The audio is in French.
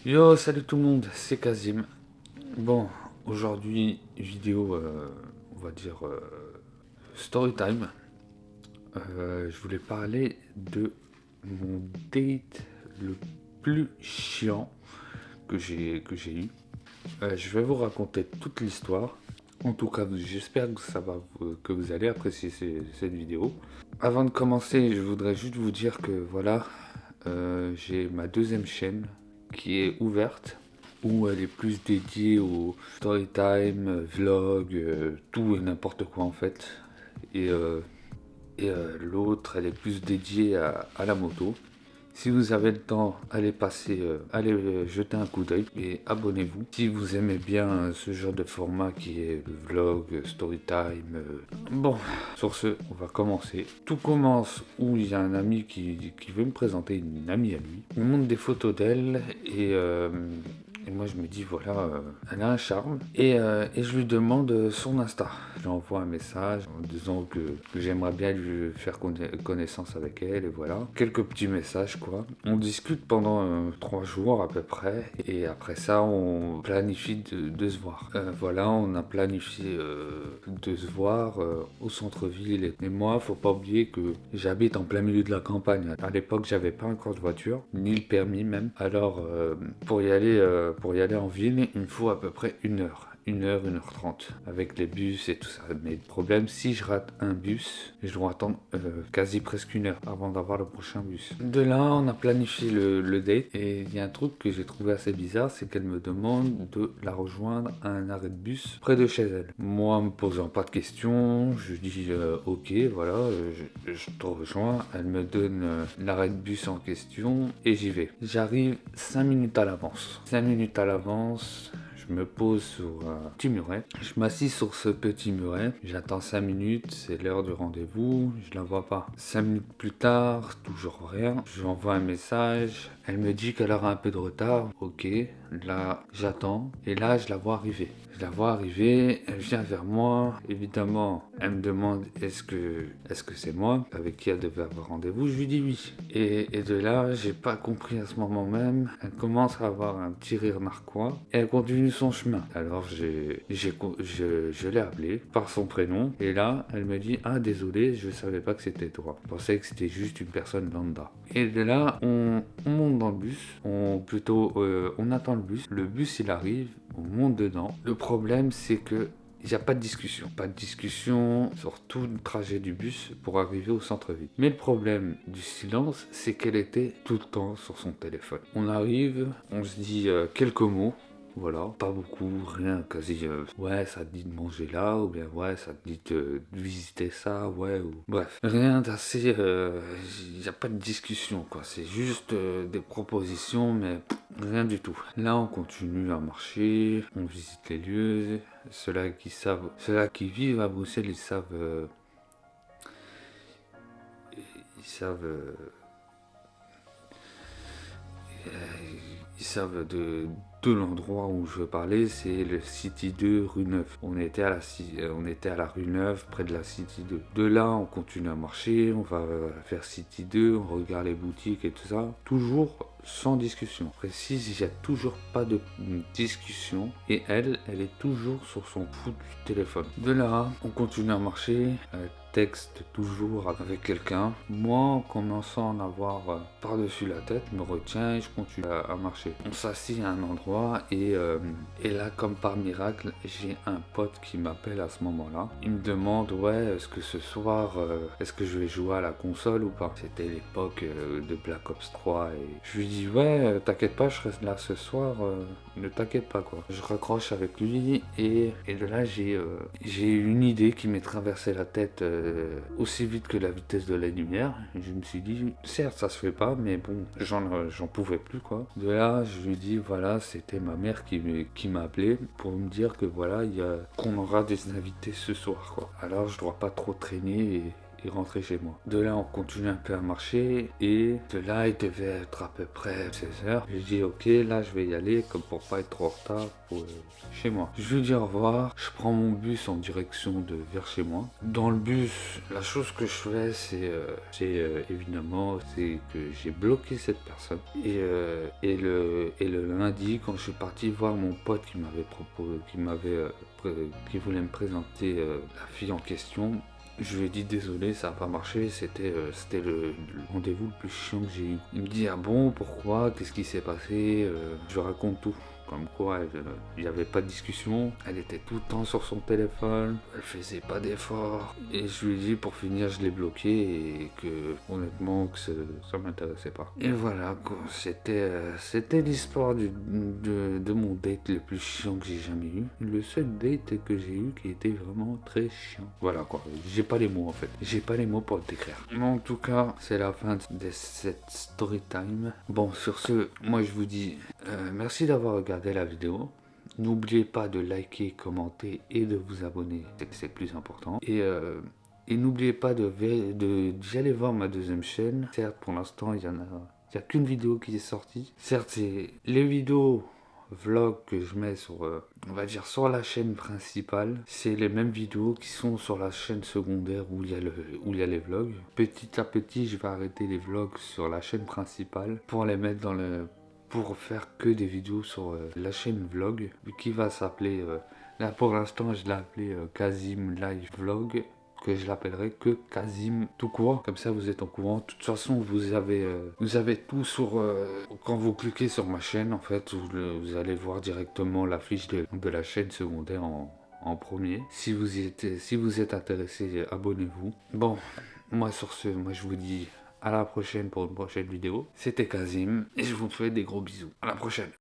Yo, salut tout le monde, c'est Kazim. Bon, aujourd'hui, vidéo, on va dire story time. Je voulais parler de mon date le plus chiant que j'ai eu. Je vais vous raconter toute l'histoire. En tout cas, j'espère que que vous allez apprécier cette vidéo. Avant de commencer, je voudrais juste vous dire que voilà, j'ai ma deuxième chaîne qui est ouverte, où elle est plus dédiée au story time, vlog, tout et n'importe quoi en fait. Et l'autre, elle est plus dédiée à la moto. Si vous avez le temps, allez jeter un coup d'œil et abonnez-vous. Si vous aimez bien ce genre de format qui est le vlog, story time. Bon, sur ce, on va commencer. Tout commence où il y a un ami qui veut me présenter une amie à lui. Il me montre des photos d'elle et moi je me dis voilà, elle a un charme. Et je lui demande son Insta. Je lui envoie un message en disant que j'aimerais bien lui faire connaissance avec elle et voilà. Quelques petits messages quoi. On discute pendant 3 jours à peu près et après ça on planifie de se voir. Voilà, on a planifié de se voir au centre-ville. Et moi, faut pas oublier que j'habite en plein milieu de la campagne. À l'époque, j'avais pas encore de voiture, ni le permis même. Alors, pour y aller en ville, il me faut à peu près 1 heure. 1 heure avec les bus et tout ça. Mais le problème, si je rate un bus, je dois attendre quasi presque 1 heure avant d'avoir le prochain bus. De là, on a planifié le date et il y a un truc que j'ai trouvé assez bizarre, c'est qu'elle me demande de la rejoindre à un arrêt de bus près de chez elle. Moi, me posant pas de questions, je dis ok, voilà, je te rejoins. Elle me donne l'arrêt de bus en question et j'y vais. J'arrive 5 minutes à l'avance. 5 minutes à l'avance. Je me pose sur un petit muret. Je m'assis sur ce petit muret. J'attends 5 minutes, c'est l'heure du rendez-vous. Je la vois pas. 5 minutes plus tard, toujours rien. Je lui envoie un message. Elle me dit qu'elle aura un peu de retard. Ok, là j'attends. Et là je la vois arriver. Je la vois arriver, elle vient vers moi. Évidemment, elle me demande est-ce que c'est moi avec qui elle devait avoir rendez-vous. Je lui dis oui. Et de là, j'ai pas compris à ce moment même. Elle commence à avoir un petit rire narquois et elle continue son chemin. Alors je l'ai appelée par son prénom et là, elle me dit ah désolé, je savais pas que c'était toi. Je pensais que c'était juste une personne lambda. Et de là, on monte dans le bus, on attend le bus. Le bus il arrive, on monte dedans. Le problème c'est que il n'y a pas de discussion. Pas de discussion sur tout le trajet du bus pour arriver au centre-ville. Mais le problème du silence, c'est qu'elle était tout le temps sur son téléphone. On arrive, on se dit quelques mots. Voilà, pas beaucoup, rien, quasi. Ouais, ça te dit de manger là, ou bien ouais, ça te dit de visiter ça, ouais, ou. Bref, rien d'assez. Il n'y a pas de discussion, quoi. C'est juste des propositions, mais rien du tout. Là, on continue à marcher, on visite les lieux. Ceux-là qui vivent à Bruxelles, ils savent, ils savent de l'endroit où je veux parler, c'est le City 2 rue 9. On était à la rue 9, près de la City 2. De là, on continue à marcher, on va faire City 2, on regarde les boutiques et tout ça. Toujours sans discussion. Précise, il n'y a toujours pas de discussion. Et elle est toujours sur son foutu téléphone. De là, on continue à marcher. Texte toujours avec quelqu'un. Moi, en commençant à en avoir par-dessus la tête, me retient et je continue à marcher. On s'assied à un endroit et là, comme par miracle, j'ai un pote qui m'appelle à ce moment-là. Il me demande, ouais, est-ce que ce soir, est-ce que je vais jouer à la console ou pas? C'était l'époque de Black Ops 3 et je lui dis, ouais, t'inquiète pas, je reste là ce soir, ne t'inquiète pas quoi. Je raccroche avec lui et de là, j'ai une idée qui m'est traversée la tête aussi vite que la vitesse de la lumière. Je me suis dit, certes, ça se fait pas, mais bon, j'en pouvais plus, quoi. De là, je lui dis, voilà, c'était ma mère qui m'a appelé pour me dire que voilà, qu'on aura des invités ce soir, quoi. Alors, je dois pas trop traîner et rentrer chez moi. De là, on continue un peu à marcher et de là, il devait être à peu près 16h. J'ai dit ok, là, je vais y aller comme pour pas être trop en retard pour chez moi. Je lui dis au revoir, je prends mon bus en direction de vers chez moi. Dans le bus, la chose que je fais, c'est évidemment, c'est que j'ai bloqué cette personne. Et le lundi, quand je suis parti voir mon pote qui m'avait proposé, qui voulait me présenter la fille en question, je lui ai dit désolé, ça n'a pas marché, c'était le rendez-vous le plus chiant que j'ai eu. Il me dit ah bon, pourquoi, qu'est-ce qui s'est passé. Je raconte tout. Comme quoi, il n'y avait pas de discussion, elle était tout le temps sur son téléphone, elle faisait pas d'efforts. Et je lui ai dit pour finir, je l'ai bloqué et que honnêtement, que ça m'intéressait pas. Et voilà, quoi, c'était l'histoire de mon date le plus chiant que j'ai jamais eu. Le seul date que j'ai eu qui était vraiment très chiant. Voilà quoi, j'ai pas les mots en fait. J'ai pas les mots pour le décrire. Mais en tout cas, c'est la fin de cette story time. Bon, sur ce, moi je vous dis merci d'avoir regardé la vidéo. N'oubliez pas de liker, commenter et de vous abonner, c'est le plus important. Et n'oubliez pas d'y aller voir ma deuxième chaîne. Certes, pour l'instant, il y a qu'une vidéo qui est sortie. Certes, c'est les vidéos vlogs que je mets sur, on va dire, sur la chaîne principale. C'est les mêmes vidéos qui sont sur la chaîne secondaire où il y a les vlogs. Petit à petit, je vais arrêter les vlogs sur la chaîne principale pour les mettre pour faire que des vidéos sur la chaîne vlog qui va s'appeler, là pour l'instant je l'ai appelé Kazim Live Vlog, que je l'appellerai que Kazim tout court, comme ça vous êtes au courant. De toute façon vous avez tout sur, quand vous cliquez sur ma chaîne en fait, vous allez voir directement la fiche de la chaîne secondaire en premier. Si vous êtes intéressé, abonnez-vous. Bon, moi sur ce, moi je vous dis à la prochaine pour une prochaine vidéo. C'était Kazim et je vous fais des gros bisous. À la prochaine.